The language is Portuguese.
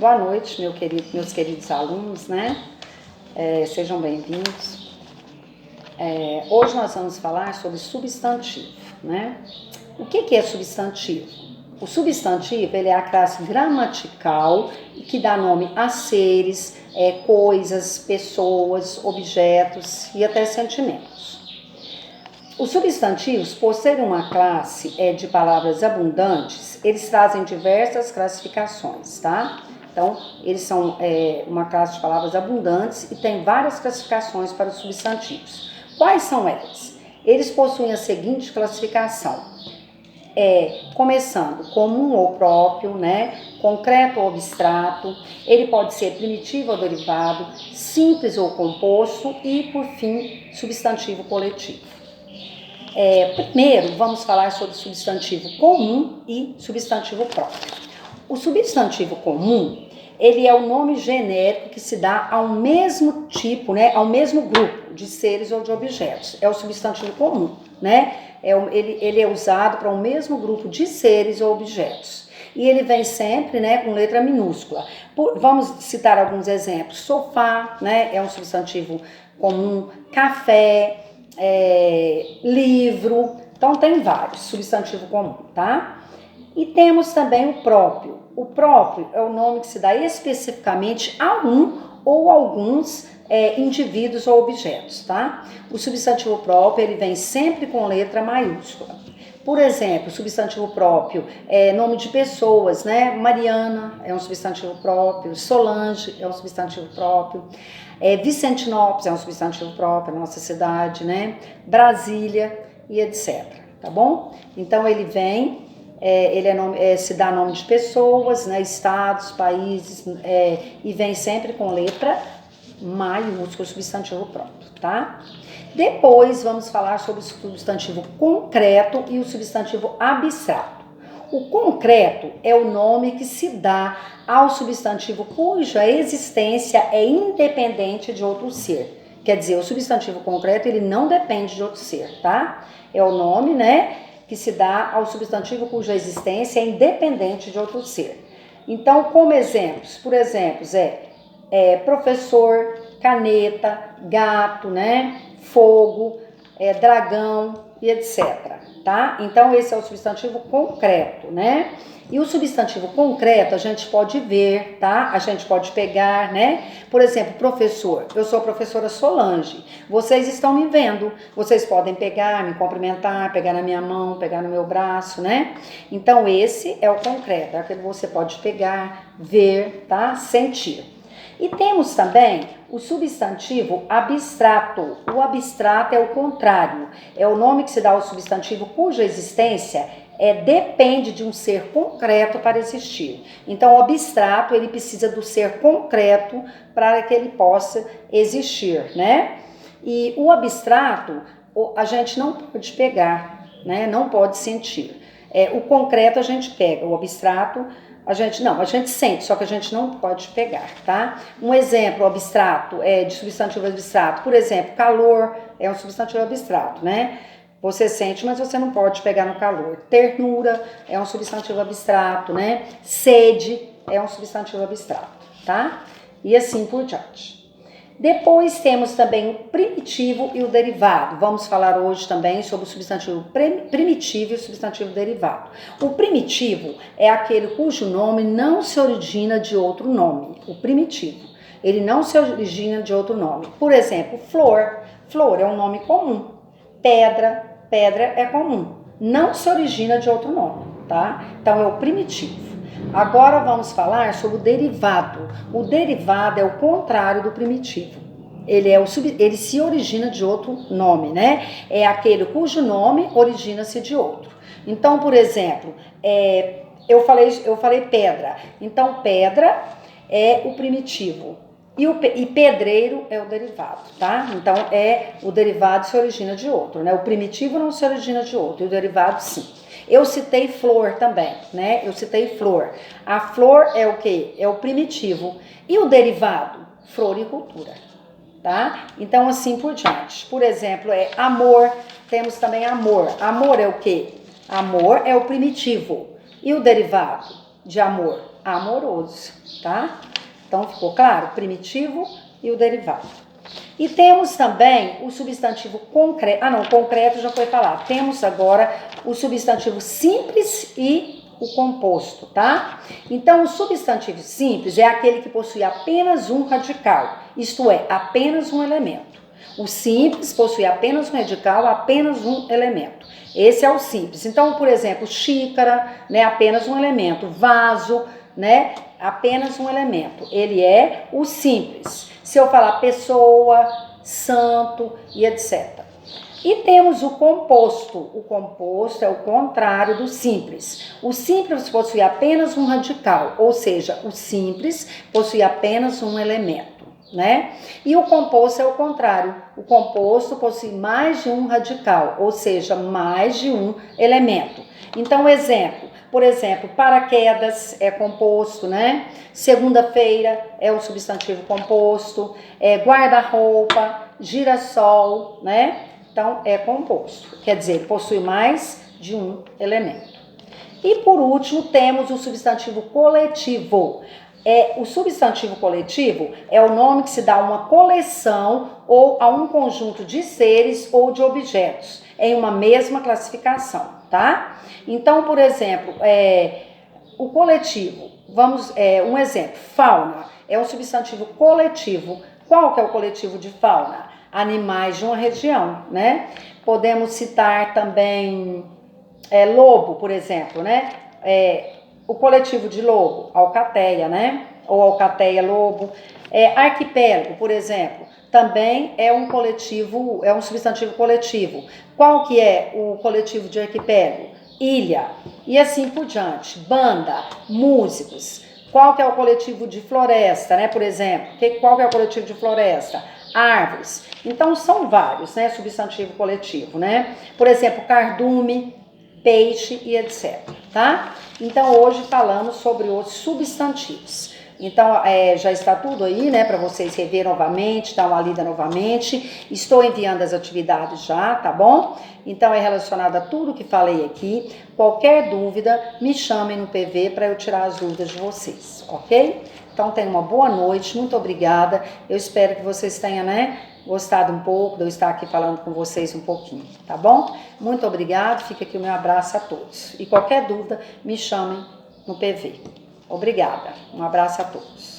Boa noite, meus queridos alunos, né? Sejam bem-vindos. Hoje nós vamos falar sobre substantivo, né? O que é substantivo? O substantivo, ele é a classe gramatical que dá nome a seres, coisas, pessoas, objetos e até sentimentos. Os substantivos, por serem uma classe de palavras abundantes, eles trazem diversas classificações, tá? Então, eles são uma classe de palavras abundantes e tem várias classificações para os substantivos. Quais são elas? Eles possuem a seguinte classificação. Começando comum ou próprio, né? Concreto ou abstrato, ele pode ser primitivo ou derivado, simples ou composto e, por fim, substantivo coletivo. Primeiro, vamos falar sobre substantivo comum e substantivo próprio. O substantivo comum, ele é o nome genérico que se dá ao mesmo tipo, né, ao mesmo grupo de seres ou de objetos. É o substantivo comum, né? Ele é usado para o mesmo grupo de seres ou objetos. E ele vem sempre, né, com letra minúscula. Vamos citar alguns exemplos. Sofá, né, é um substantivo comum. Café, livro. Então, tem vários, substantivo comum, tá? E temos também o próprio. O próprio é o nome que se dá especificamente a um ou alguns indivíduos ou objetos, tá? O substantivo próprio, ele vem sempre com letra maiúscula. Por exemplo, o substantivo próprio é nome de pessoas, né? Mariana é um substantivo próprio, Solange é um substantivo próprio, Vicentinópolis é um substantivo próprio, nossa cidade, né? Brasília e etc, tá bom? Então, ele vem... se dá nome de pessoas, né, estados, países, e vem sempre com letra maiúscula, substantivo próprio, tá? Depois vamos falar sobre o substantivo concreto e o substantivo abstrato. O concreto é o nome que se dá ao substantivo cuja existência é independente de outro ser. Quer dizer, o substantivo concreto, ele não depende de outro ser, tá? É o nome, né, que se dá ao substantivo cuja existência é independente de outro ser. Então, como exemplos, por exemplo, professor, caneta, gato, né, fogo, dragão e etc, tá? Então, esse é o substantivo concreto, né? E o substantivo concreto a gente pode ver, tá? A gente pode pegar, né? Por exemplo, professor. Eu sou a professora Solange. Vocês estão me vendo. Vocês podem pegar, me cumprimentar, pegar na minha mão, pegar no meu braço, né? Então, esse é o concreto. É aquele que você pode pegar, ver, tá? Sentir. E temos também o substantivo abstrato. O abstrato é o contrário. É o nome que se dá ao substantivo cuja existência depende de um ser concreto para existir. Então, o abstrato, ele precisa do ser concreto para que ele possa existir, né? E o abstrato, a gente não pode pegar, né? Não pode sentir. O concreto a gente pega, o abstrato a gente sente, só que a gente não pode pegar, tá? Um exemplo abstrato de substantivo abstrato, por exemplo, calor é um substantivo abstrato, né? Você sente, mas você não pode pegar no calor. Ternura é um substantivo abstrato, né? Sede é um substantivo abstrato, tá? E assim por diante. Depois temos também o primitivo e o derivado. Vamos falar hoje também sobre o substantivo primitivo e o substantivo derivado. O primitivo é aquele cujo nome não se origina de outro nome. O primitivo. Ele não se origina de outro nome. Por exemplo, flor. Flor é um nome comum. Pedra é comum. Não se origina de outro nome, tá? Então, é o primitivo. Agora vamos falar sobre o derivado. O derivado é o contrário do primitivo. Ele se origina de outro nome, né? É aquele cujo nome origina-se de outro. Então, por exemplo, eu falei pedra. Então, pedra é o primitivo. E pedreiro é o derivado, tá? Então, o derivado se origina de outro, né? O primitivo não se origina de outro, e o derivado sim. Eu citei flor também, né? Eu citei flor. A flor é o quê? É o primitivo. E o derivado? Floricultura, tá? Então, assim por diante. Por exemplo, amor. Temos também amor. Amor é o quê? Amor é o primitivo. E o derivado de amor? amoroso, tá? Então, ficou claro? Primitivo e o derivado. E temos também o substantivo concreto. Ah, não, concreto já foi falado. Temos agora o substantivo simples e o composto, tá? Então, o substantivo simples é aquele que possui apenas um radical, isto é, apenas um elemento. O simples possui apenas um radical, apenas um elemento. Esse é o simples. Então, por exemplo, xícara, né, apenas um elemento. Vaso, né, apenas um elemento. Ele é o simples. Se eu falar pessoa, santo e etc. E temos o composto. O composto é o contrário do simples. O simples possui apenas um radical, ou seja, o simples possui apenas um elemento, né? E o composto é o contrário. O composto possui mais de um radical, ou seja, mais de um elemento. Então, exemplo. Por exemplo, paraquedas é composto, né? Segunda-feira é o substantivo composto. Guarda-roupa, girassol, né? Então, é composto. Quer dizer, possui mais de um elemento. E por último, temos o substantivo coletivo. O substantivo coletivo é o nome que se dá a uma coleção ou a um conjunto de seres ou de objetos em uma mesma classificação, tá? Então, por exemplo, o coletivo, um exemplo, fauna é um substantivo coletivo. Qual que é o coletivo de fauna? Animais de uma região, né? Podemos citar também lobo, por exemplo, né? O coletivo de lobo, alcateia, né? Ou alcateia lobo. Arquipélago, por exemplo, também é um coletivo, é um substantivo coletivo. Qual que é o coletivo de arquipélago? Ilha. E assim por diante. Banda, músicos. Qual que é o coletivo de floresta, né? Por exemplo, qual que é o coletivo de floresta? Árvores. Então, são vários, né? Substantivo coletivo, né? Por exemplo, cardume, peixe e etc, tá? Então, hoje falamos sobre os substantivos. Então, já está tudo aí, né, para vocês rever novamente, dar uma lida novamente. Estou enviando as atividades já, tá bom? Então, é relacionado a tudo que falei aqui. Qualquer dúvida, me chamem no PV para eu tirar as dúvidas de vocês, ok? Então, tenham uma boa noite, muito obrigada. Eu espero que vocês tenham, né, gostado um pouco de eu estar aqui falando com vocês um pouquinho, tá bom? Muito obrigado, fica aqui o meu abraço a todos. E qualquer dúvida, me chamem no PV. Obrigada, um abraço a todos.